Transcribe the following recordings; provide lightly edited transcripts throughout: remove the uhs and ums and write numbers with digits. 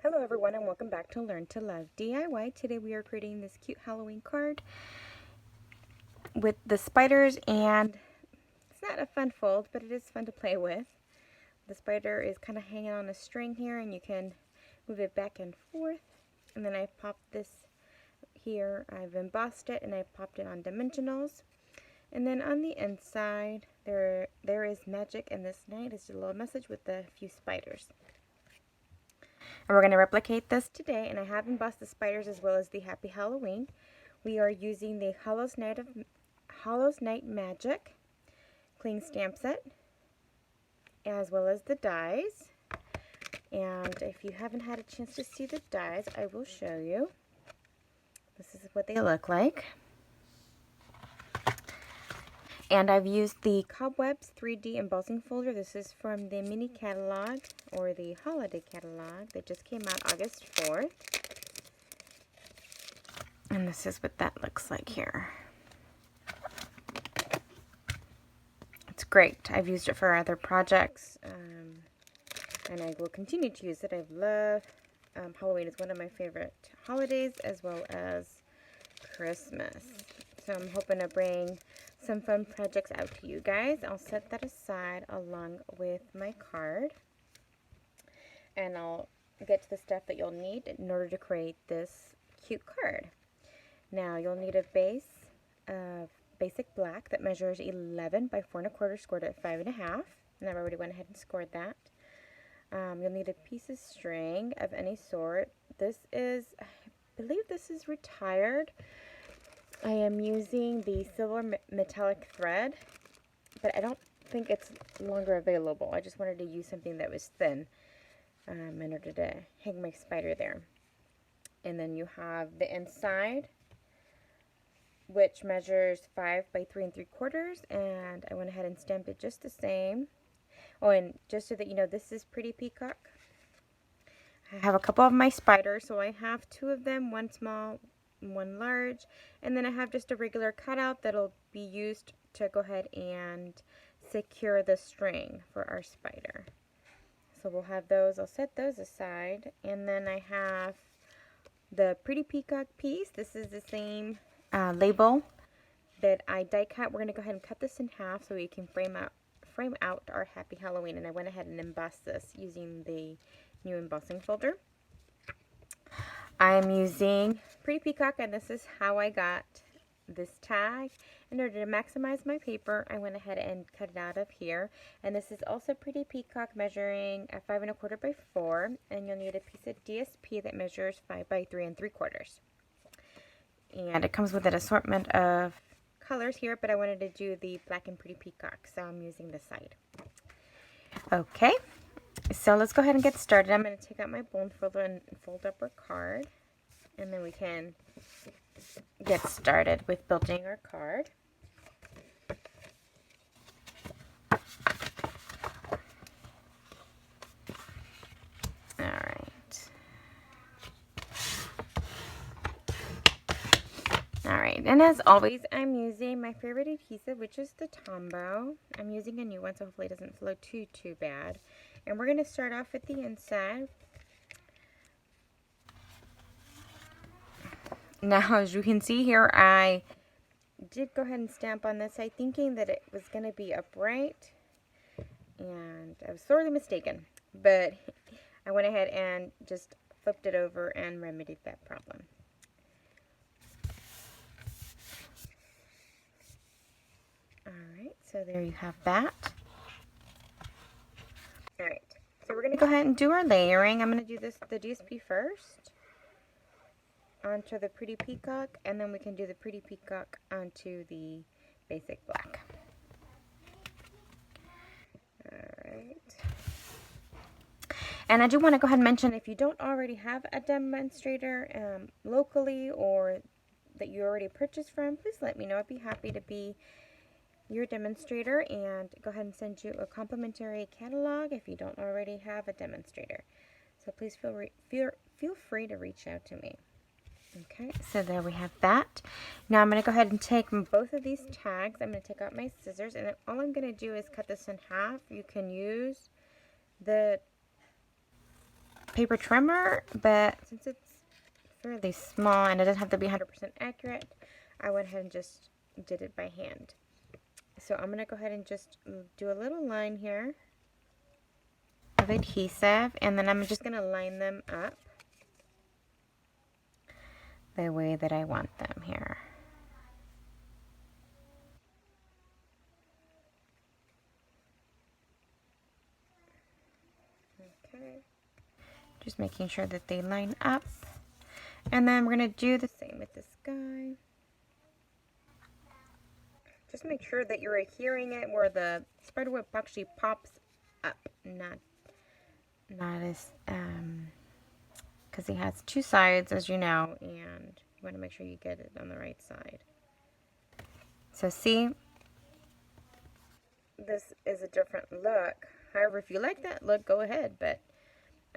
Hello everyone and welcome back to Learn to Love DIY. Today we are creating this cute Halloween card with the spiders, and it's not a fun fold, but it is fun to play with. The spider is kind of hanging on a string here and you can move it back and forth. And then I've popped this here, I've embossed it and I've popped it on dimensionals. And then on the inside there is magic, and this night is a little message with a few spiders. And we're going to replicate this today, and I have embossed the spiders as well as the Happy Halloween. We are using the Hollow's Night Magic cling stamp set, as well as the dies. And if you haven't had a chance to see the dies, I will show you. This is what they look like. And I've used the Cobwebs 3D embossing folder. This is from the mini catalog, or the holiday catalog, that just came out August 4th. And this is what that looks like here. It's great. I've used it for other projects, and I will continue to use it. I love Halloween. Is one of my favorite holidays, as well as Christmas. So I'm hoping to bring some fun projects out to you guys. I'll set that aside along with my card, and I'll get to the stuff that you'll need in order to create this cute card. Now you'll need a base of basic black that measures 11 by 4 1/4, scored at 5 1/2, and I've already went ahead and scored that. You'll need a piece of string of any sort. This is, I believe this is retired. I am using the silver metallic thread, but I don't think it's longer available. I just wanted to use something that was thin in order to hang my spider there. And then you have the inside, which measures 5 by 3 3/4, and I went ahead and stamped it just the same. Oh, and just so that you know, this is Pretty Peacock. I have a couple of my spiders, so I have 2 of them, one small, one large, and then I have just a regular cutout that'll be used to go ahead and secure the string for our spider. So we'll have those. I'll set those aside, and then I have the Pretty Peacock piece. This is the same label that I die cut. We're going to go ahead and cut this in half so we can frame out our Happy Halloween, and I went ahead and embossed this using the new embossing folder. I'm using Pretty Peacock, and this is how I got this tag. In order to maximize my paper, I went ahead and cut it out of here. And this is also Pretty Peacock, measuring 5 1/4 by 4, and you'll need a piece of DSP that measures 5 by 3 3/4. And it comes with an assortment of colors here, but I wanted to do the black and Pretty Peacock, so I'm using this side. Okay. So let's go ahead and get started. I'm going to take out my bone folder and fold up our card, and then we can get started with building our card. Alright, and as always, I'm using my favorite adhesive, which is the Tombow. I'm using a new one, so hopefully it doesn't flow too bad. And we're going to start off at the inside. Now, as you can see here, I did go ahead and stamp on this side, thinking that it was going to be upright, and I was sorely mistaken. But I went ahead and just flipped it over and remedied that problem. Alright, so there you have that. Alright, so we're going to go ahead and do our layering. I'm going to do the DSP first onto the Pretty Peacock, and then we can do the Pretty Peacock onto the basic black. Alright. And I do want to go ahead and mention, if you don't already have a demonstrator locally, or that you already purchased from, please let me know. I'd be happy to be your demonstrator and go ahead and send you a complimentary catalog if you don't already have a demonstrator. So please feel free to reach out to me. Okay, so there we have that. Now I'm going to go ahead and take both of these tags. I'm going to take out my scissors, and all I'm going to do is cut this in half. You can use the paper trimmer, but since it's fairly small and it doesn't have to be 100% accurate, I went ahead and just did it by hand. So I'm going to go ahead and just do a little line here of adhesive, and then I'm just going to line them up the way that I want them here. Okay, just making sure that they line up. And then we're going to do the same with this guy. Just make sure that you're adhering it where the spider web actually pops up, not as, because he has two sides, as you know, and you want to make sure you get it on the right side. So see, this is a different look. However, if you like that look, go ahead, but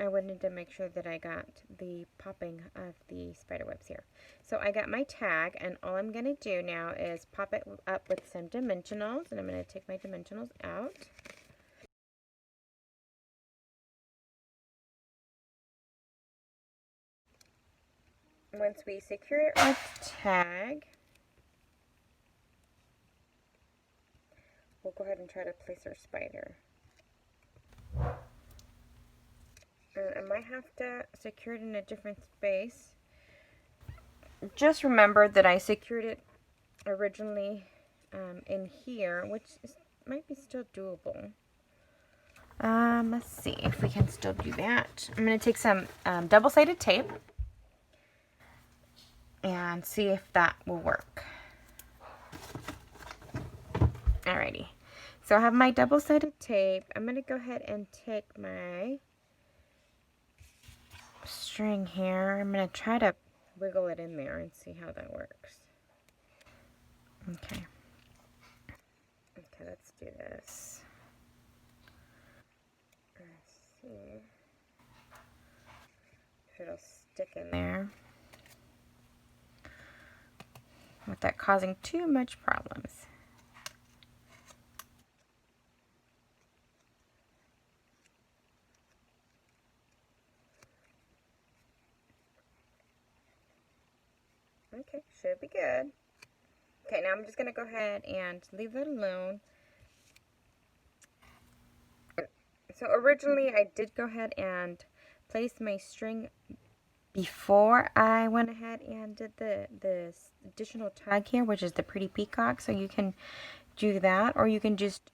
I wanted to make sure that I got the popping of the spider webs here. So I got my tag, and all I'm going to do now is pop it up with some dimensionals, and I'm going to take my dimensionals out. Once we secure our tag, we'll go ahead and try to place our spider. I might have to secure it in a different space. Just remember that I secured it originally in here, which might be still doable. Let's see if we can still do that. I'm going to take some double-sided tape and see if that will work. Alrighty. So I have my double-sided tape. I'm going to go ahead and take my string here. I'm going to try to wiggle it in there and see how that works. Okay. Okay, let's do this. Let's see if it'll stick in there without causing too much problems. Okay, should be good. Okay, now I'm just going to go ahead and leave that alone. So originally I did go ahead and place my string before I went ahead and did the additional tag here, which is the pretty peacock. So you can do that, or you can just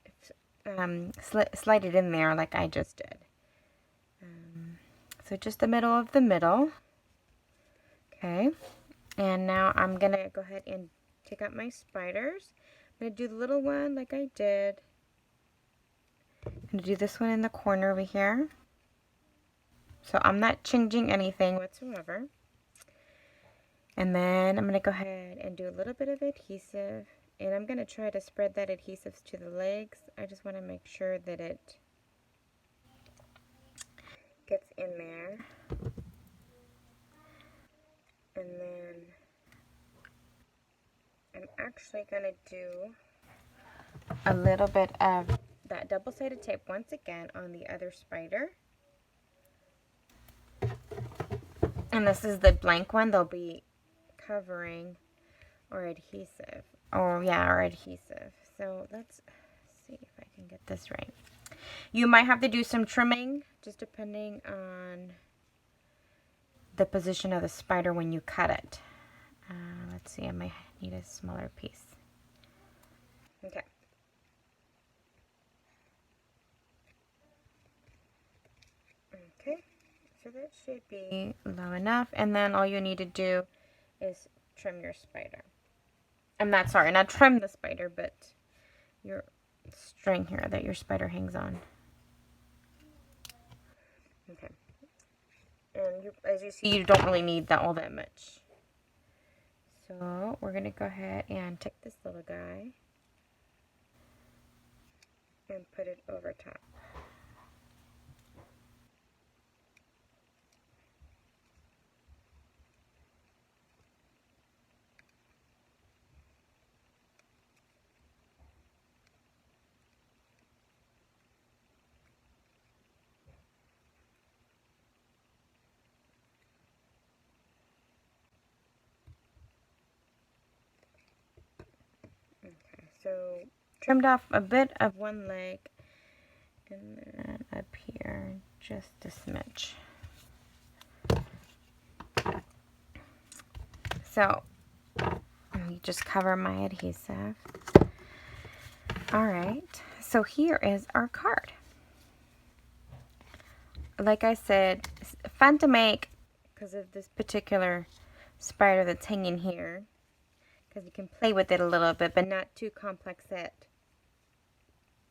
slide it in there like I just did. So just the middle of the middle. Okay, and now I'm going to go ahead and take out my spiders. I'm going to do the little one like I did. I'm going to do this one in the corner over here. So I'm not changing anything whatsoever. And then I'm going to go ahead and do a little bit of adhesive. And I'm going to try to spread that adhesive to the legs. I just want to make sure that it gets in there. And then I'm actually going to do a little bit of that double-sided tape once again on the other spider. And this is the blank one they'll be covering, or adhesive. Oh yeah, or adhesive. So let's see if I can get this right. You might have to do some trimming, just depending on the position of the spider when you cut it. Let's see, I might need a smaller piece. Okay. Okay, so that should be low enough. And then all you need to do is trim your spider. I'm not sorry, not trim the spider, but your string here that your spider hangs on. Okay. And as you see, you don't really need that all that much. So we're going to go ahead and take this little guy and put it over top. So trimmed off a bit of one leg, and then up here just a smidge. So you just cover my adhesive. Alright, so here is our card. Like I said, it's fun to make because of this particular spider that's hanging here. Because you can play with it a little bit, but not too complex that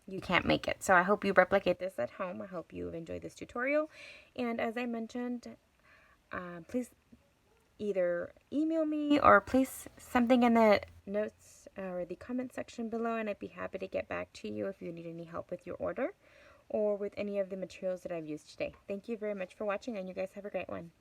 you can't make it. So I hope you replicate this at home. I hope you enjoyed this tutorial. And as I mentioned, please either email me or place something in the notes or the comment section below, and I'd be happy to get back to you if you need any help with your order or with any of the materials that I've used today. Thank you very much for watching, and you guys have a great one.